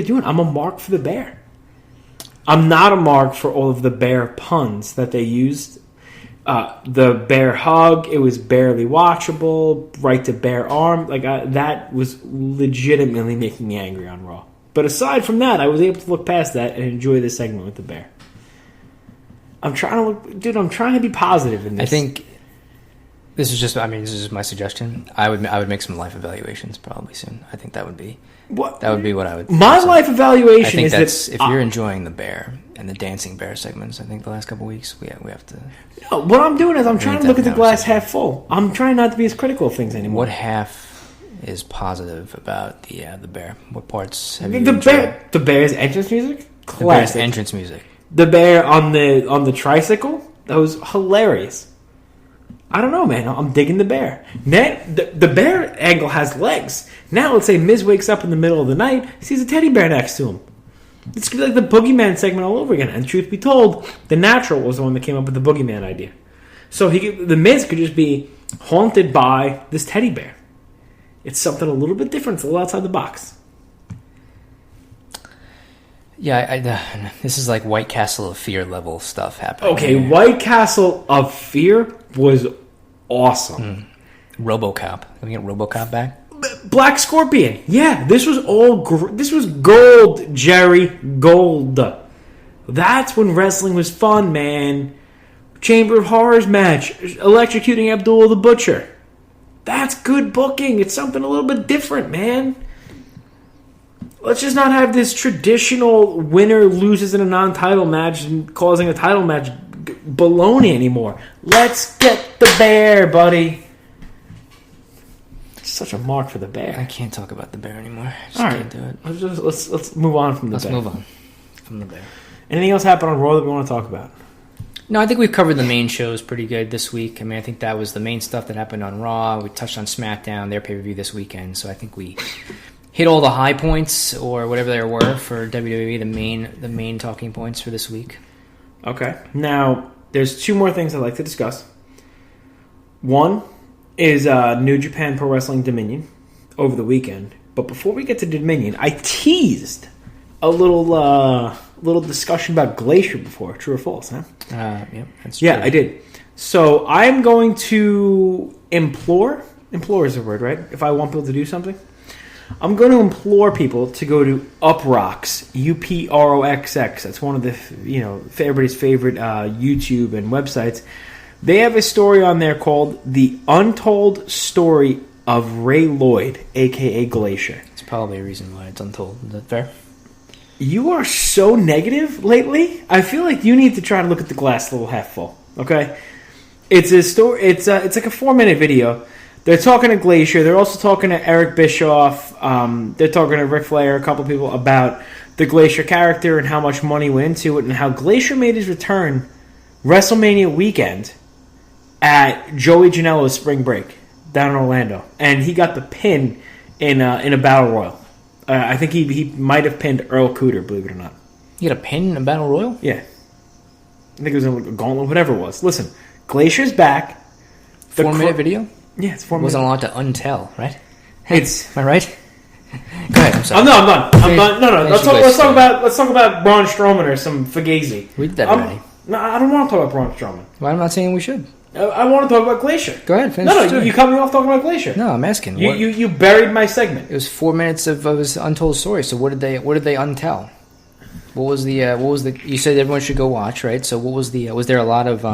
they're doing. I'm a mark for the bear. I'm not a mark for all of the bear puns that they used. The bear hug, it was barely watchable. Right to bear arm, that was legitimately making me angry on Raw. But aside from that, I was able to look past that and enjoy this segment with the bear. I'm trying to be positive in this. I think this is just my suggestion. I would make some life evaluations probably soon. I think that would be what I would. My life evaluation I think is if you're enjoying the bear and the dancing bear segments, I think the last couple of weeks we have to. No, what I'm doing is I'm trying to look at the glass half full. I'm trying not to be as critical of things anymore. What half is positive about the bear? What parts have you enjoyed? The bear's entrance music? Classic. The bear's entrance music. The bear on the tricycle? That was hilarious. I don't know, man. I'm digging the bear. Now, the bear angle has legs. Now, let's say Miz wakes up in the middle of the night, sees a teddy bear next to him. It's going to be like the Boogeyman segment all over again. And truth be told, the Natural was the one that came up with the Boogeyman idea. So the Miz could just be haunted by this teddy bear. It's something a little bit different. It's a little outside the box. Yeah, this is like White Castle of Fear level stuff happening. Okay, here. White Castle of Fear was awesome. RoboCop. Can we get RoboCop back? Black Scorpion. Yeah, this was this was gold, Jerry. Gold. That's when wrestling was fun, man. Chamber of Horrors match. Electrocuting Abdullah the Butcher. That's good booking. It's something a little bit different, man. Let's just not have this traditional winner loses in a non-title match and causing a title match baloney anymore. Let's get the bear, buddy. Such a mark for the bear. I can't talk about the bear anymore. I just can't do it. Let's move on from the bear. Let's move on from the bear. Anything else happen on Raw that we want to talk about? No, I think we've covered the main shows pretty good this week. I mean, I think that was the main stuff that happened on Raw. We touched on SmackDown, their pay-per-view this weekend. So I think we hit all the high points or whatever there were for WWE, the main talking points for this week. Okay. Now, there's two more things I'd like to discuss. One is New Japan Pro Wrestling Dominion over the weekend. But before we get to Dominion, I teased a little discussion about Glacier before. True or false, huh? Yeah, that's true. Yeah, I did. So I'm going to implore is a word, right? If I want people to do something. I'm going to implore people to go to Uproxx, UPROXX. That's one of the, everybody's favorite YouTube and websites. They have a story on there called The Untold Story of Ray Lloyd, a.k.a. Glacier. It's probably a reason why it's untold. Is that fair? You are so negative lately. I feel like you need to try to look at the glass a little half full, okay? It's a story. It's like a 4-minute video. They're talking to Glacier. They're also talking to Eric Bischoff. They're talking to Ric Flair, a couple people about the Glacier character and how much money went into it and how Glacier made his return WrestleMania weekend at Joey Janela's Spring Break down in Orlando. And he got the pin in a Battle Royal. I think he might have pinned Earl Cooter, believe it or not. You got a pin in a Battle Royal? Yeah. I think it was in a gauntlet, whatever it was. Listen, Glacier's back. 4-minute video? Yeah, it's 4 minutes. Wasn't allowed to untell, right? Am I right? Go ahead. I'm sorry. I'm done. No. Let's talk about Braun Strowman or some Fugazi. We did that already. No, I don't want to talk about Braun Strowman. Well, I'm not saying we should. I want to talk about Glacier. Go ahead. Finish No, you cut me off talking about Glacier. No, I'm asking. You buried my segment. It was 4 minutes of his untold story. So what did they untell? What was the? You said everyone should go watch, right? So what was the? Was there a lot of?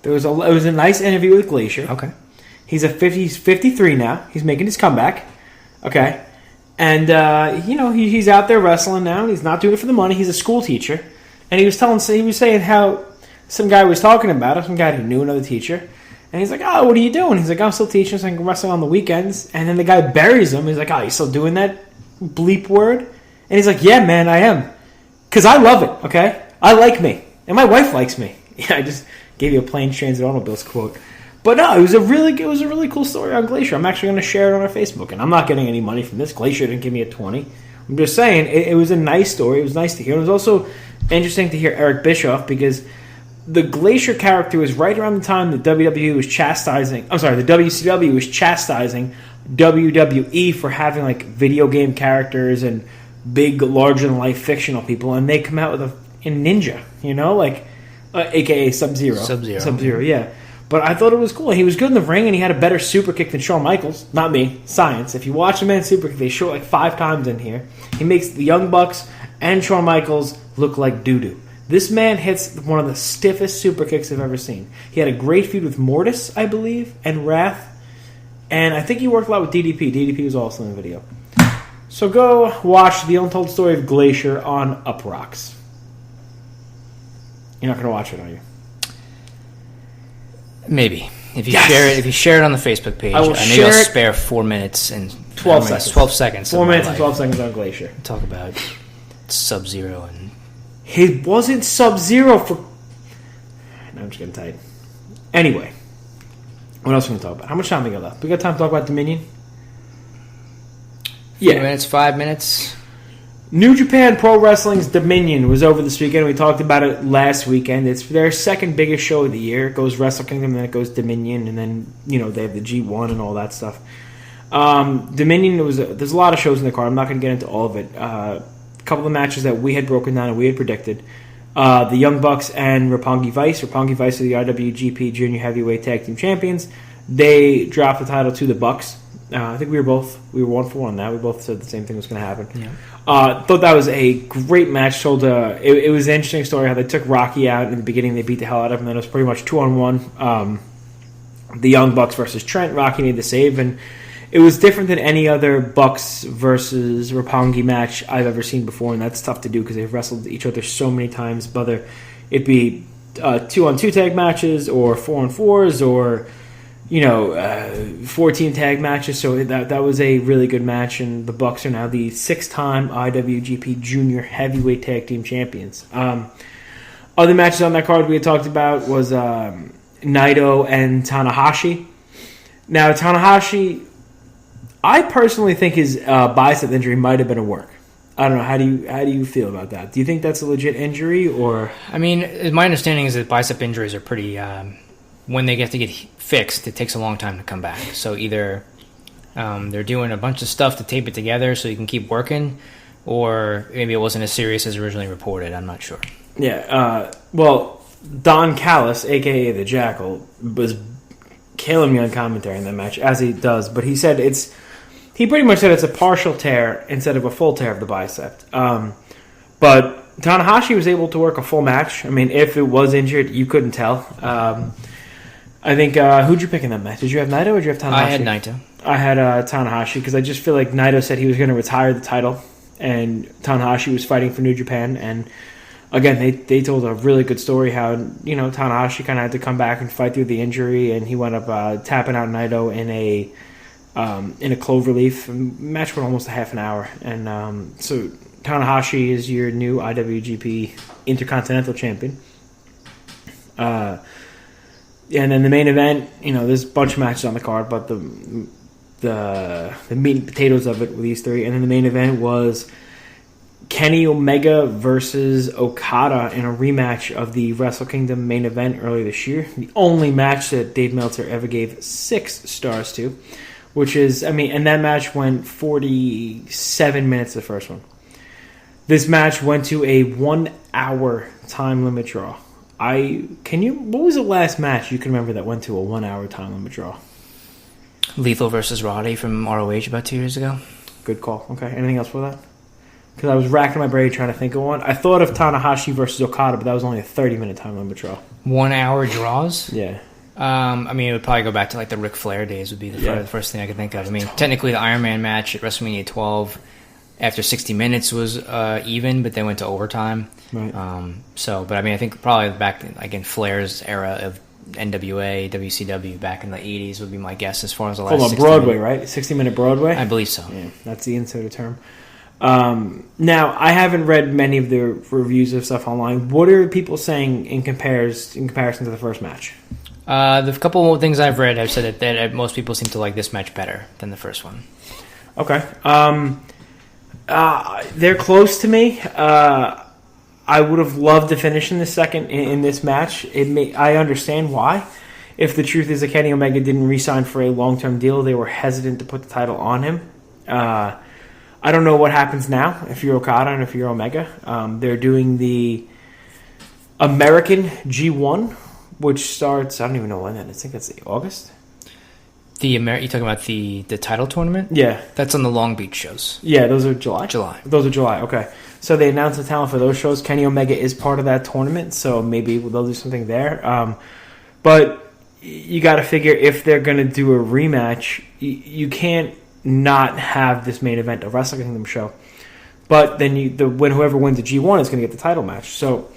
It was a nice interview with Glacier. Okay. He's 53 now. He's making his comeback. Okay. And he's out there wrestling now. He's not doing it for the money. He's a school teacher, and he was saying how some guy was talking about it. Some guy who knew another teacher. And he's like, oh, what are you doing? He's like, I'm still teaching, so I can wrestle on the weekends. And then the guy buries him. He's like, oh, you still doing that bleep word? And he's like, yeah, man, I am. Because I love it, okay? I like me. And my wife likes me. Yeah, I just gave you a Planes, Trains, and Automobiles quote. But no, it was a really cool story on Glacier. I'm actually going to share it on our Facebook. And I'm not getting any money from this. Glacier didn't give me a 20. I'm just saying, it was a nice story. It was nice to hear. It was also interesting to hear Eric Bischoff because the Glacier character was right around the time that WWE was chastising... I'm sorry, the WCW was chastising WWE for having like video game characters and big, larger-than-life fictional people, and they come out with a ninja, a.k.a. Sub-Zero. Sub-Zero, yeah. But I thought it was cool. He was good in the ring, and he had a better super kick than Shawn Michaels. Not me. Science. If you watch the man super kick, they show it like 5 times in here. He makes the Young Bucks and Shawn Michaels look like doo-doo. This man hits one of the stiffest super kicks I've ever seen. He had a great feud with Mortis, I believe, and Wrath. And I think he worked a lot with DDP. DDP was also in the video. So go watch The Untold Story of Glacier on Uprocks. You're not going to watch it, are you? Maybe. If you share it on the Facebook page, I know you'll spare 4 minutes and 12 seconds. 12 seconds. 4 minutes and 12 seconds on Glacier. Talk about Sub-Zero and... He wasn't Sub-Zero for... No, I'm just getting tight. Anyway. What else are we going to talk about? How much time we got left? We got time to talk about Dominion? 5 minutes. New Japan Pro Wrestling's Dominion was over this weekend. We talked about it last weekend. It's their second biggest show of the year. It goes Wrestle Kingdom, then it goes Dominion, and then they have the G1 and all that stuff. Dominion there's a lot of shows in the card. I'm not going to get into all of it. A couple of matches that we had broken down and we had predicted. The Young Bucks and Roppongi Vice. Roppongi Vice are the IWGP Junior Heavyweight Tag Team Champions. They dropped the title to the Bucks. I think we were 1 for 1 on that. We both said the same thing was going to happen. Yeah. Thought that was a great match. It was an interesting story how they took Rocky out in the beginning. They beat the hell out of him. Then it was pretty much 2-on-1. The Young Bucks versus Trent. Rocky made the save, and it was different than any other Bucks versus Roppongi match I've ever seen before, and that's tough to do because they've wrestled each other so many times. Whether it be 2-on-2 tag matches or 4-on-4s or 14 tag matches, so that was a really good match, and the Bucks are now the 6-time IWGP Junior Heavyweight Tag Team Champions. Other matches on that card we had talked about was Naito and Tanahashi. Now, Tanahashi, I personally think his bicep injury might have been a work. I don't know. How do you feel about that? Do you think that's a legit injury, or? I mean, my understanding is that bicep injuries are pretty... when they get fixed, it takes a long time to come back. So either they're doing a bunch of stuff to tape it together so you can keep working, or maybe it wasn't as serious as originally reported. I'm not sure. Yeah. Well, Don Callis, a.k.a. the Jackal, was killing me on commentary in that match, as he does. But he said he pretty much said it's a partial tear instead of a full tear of the bicep. But Tanahashi was able to work a full match. I mean, if it was injured, you couldn't tell. I think, who'd you pick in that match? Did you have Naito or did you have Tanahashi? I had Naito. I had Tanahashi because I just feel like Naito said he was going to retire the title, and Tanahashi was fighting for New Japan. And again, they told a really good story how Tanahashi kind of had to come back and fight through the injury, and he wound up tapping out Naito in a cloverleaf. Match went almost a half an hour, and so Tanahashi is your new IWGP Intercontinental Champion. And then the main event, there's a bunch of matches on the card, but the meat and potatoes of it were these three. And then the main event was Kenny Omega versus Okada in a rematch of the Wrestle Kingdom main event earlier this year. The only match that Dave Meltzer ever gave 6 stars to, which is, and that match went 47 minutes, the first one. This match went to a 1-hour time limit draw. What was the last match you can remember that went to a 1-hour time limit draw? Lethal versus Roddy from ROH about 2 years ago. Good call. Okay. Anything else for that? Because I was racking my brain trying to think of one. I thought of Tanahashi versus Okada, but that was only a 30-minute time limit draw. 1-hour draws? Yeah. It would probably go back to like the Ric Flair days would be the first thing I could think of. Technically the Iron Man match at WrestleMania 12 after 60 minutes was even, but they went to overtime. Right. I think probably back in Flair's era of NWA, WCW back in the 80s would be my guess as far as the last 60 Broadway, right? 60-minute Broadway? I believe so. Yeah, that's the insider term. Now, I haven't read many of the reviews of stuff online. What are people saying in comparison to the first match? The couple of things I've read have said that most people seem to like this match better than the first one. Okay. They're close to me. I would have loved to finish in the second in this match. I understand why. If the truth is that Kenny Omega didn't re-sign for a long-term deal, they were hesitant to put the title on him. I don't know what happens now if you're Okada and if you're Omega. They're doing the American G1, which starts, I don't even know when that is. I think that's August. You talking about the title tournament? Yeah. That's on the Long Beach shows. Yeah, those are July? July. Those are July, okay. So they announced the talent for those shows. Kenny Omega is part of that tournament, so maybe they'll do something there. But you got to figure if they're going to do a rematch, you can't not have this main event, a Wrestle Kingdom show. But then whoever wins the G1 is going to get the title match. So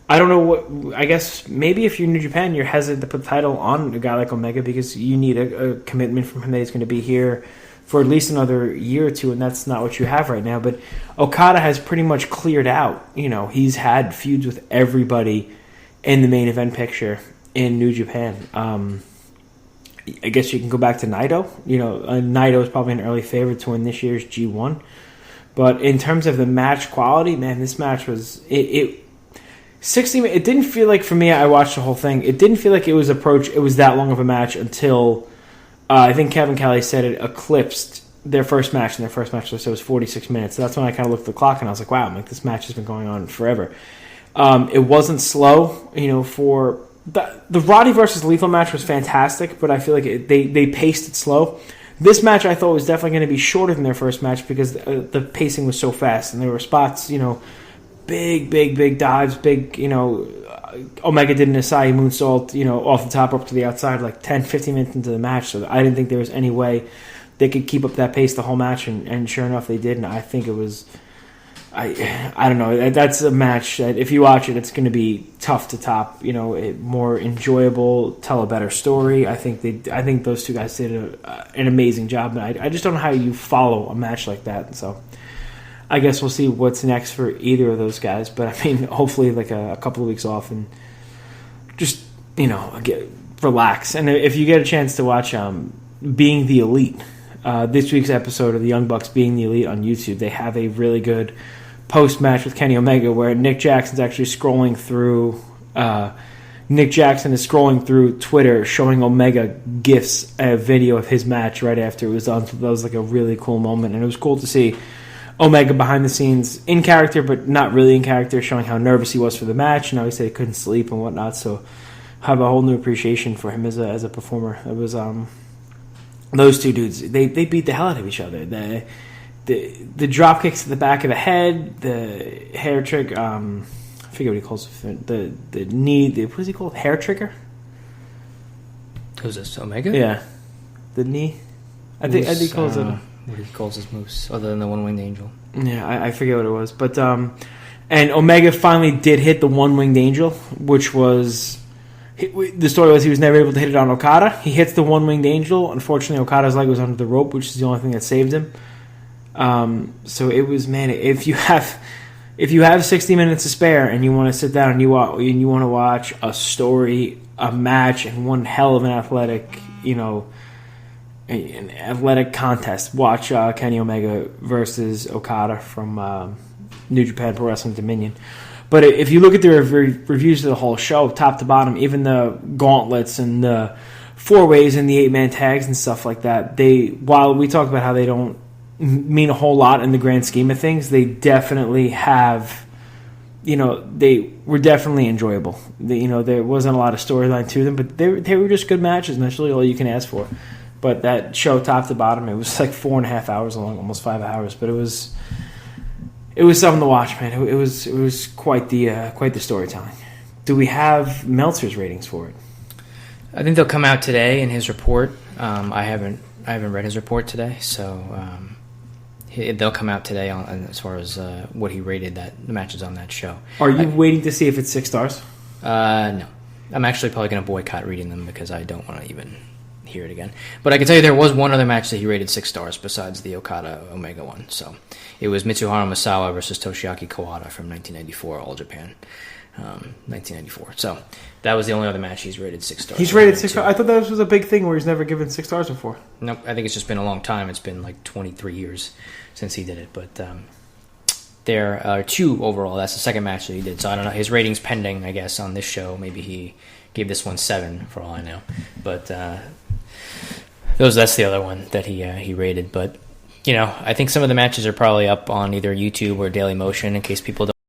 I don't know what. I guess maybe if you're New Japan, you're hesitant to put the title on a guy like Omega because you need a commitment from him that he's going to be here for at least another year or two, and that's not what you have right now. But Okada has pretty much cleared out. He's had feuds with everybody in the main event picture in New Japan. I guess you can go back to Naito. Naito is probably an early favorite to win this year's G1. But in terms of the match quality, man, this match was 60 minutes. It didn't feel like, for me, I watched the whole thing, it didn't feel like it was that long of a match until I think Kevin Kelly said it eclipsed their first match, and their first match so it was 46 minutes. So that's when I kind of looked at the clock and I was like, wow, this match has been going on forever. It wasn't slow, for the Roddy versus Lethal match was fantastic, but I feel like they paced it slow. This match I thought was definitely going to be shorter than their first match because the pacing was so fast, and there were spots, big dives, Omega did an Asai moonsault, off the top up to the outside like 10, 15 minutes into the match. So I didn't think there was any way they could keep up that pace the whole match, and sure enough they did. And I think it was, I don't know, that's a match that if you watch it, it's going to be tough to top. More enjoyable, tell a better story. I think those two guys did an amazing job, and I just don't know how you follow a match like that. So I guess we'll see what's next for either of those guys. But I mean, hopefully, like a couple of weeks off and just relax. And if you get a chance to watch Being the Elite, this week's episode of the Young Bucks Being the Elite on YouTube, they have a really good post-match with Kenny Omega where Nick Jackson's actually scrolling through. Nick Jackson is scrolling through Twitter, showing Omega GIFs, a video of his match right after it was done. So that was like a really cool moment, and it was cool to see Omega behind the scenes, in character, but not really in character, showing how nervous he was for the match. He said he couldn't sleep and whatnot, so I have a whole new appreciation for him as a performer. It was those two dudes. They beat the hell out of each other. The drop kicks to the back of the head, the hair trick. I forget what he calls it. The knee. What is he called? Hair trigger. Who's this? Omega? Yeah, the knee. I think he calls it. What he calls his moves, other than the one-winged angel. Yeah, I forget what it was. But and Omega finally did hit the one-winged angel, which was... The story was he was never able to hit it on Okada. He hits the one-winged angel. Unfortunately, Okada's leg was under the rope, which is the only thing that saved him. So it was, man, if you have 60 minutes to spare and you want to sit down and you want to watch a story, a match, and one hell of an athletic, an athletic contest, watch Kenny Omega versus Okada from New Japan Pro Wrestling Dominion. But if you look at the reviews of the whole show, top to bottom, even the gauntlets and the four-ways and the 8-man tags and stuff like that, while we talked about how they don't mean a whole lot in the grand scheme of things, they definitely have, they were definitely enjoyable. There wasn't a lot of storyline to them, but they were just good matches, and that's really all you can ask for. But that show, top to bottom, it was like 4.5 hours long, almost 5 hours. But it was something to watch, man. It was quite the storytelling. Do we have Meltzer's ratings for it? I think they'll come out today in his report. I haven't read his report today, so they'll come out today on as far as what he rated the matches on that show. Are you waiting to see if it's 6 stars? No, I'm actually probably going to boycott reading them because I don't want to even hear it again. But I can tell you there was one other match that he rated 6 stars besides the Okada Omega one. So it was Mitsuharu Misawa versus Toshiaki Kawada from 1994 All Japan, 1994. So that was the only other match he's rated 6 stars. He's rated 6 stars. I thought that was a big thing where he's never given 6 stars before. Nope, I think it's just been a long time. It's been like 23 years since he did it. But there are 2 overall. That's the second match that he did. So I don't know. His rating's pending, I guess, on this show. Maybe he gave this one 7 for all I know. But that's the other one that he rated. But I think some of the matches are probably up on either YouTube or Daily Motion in case people don't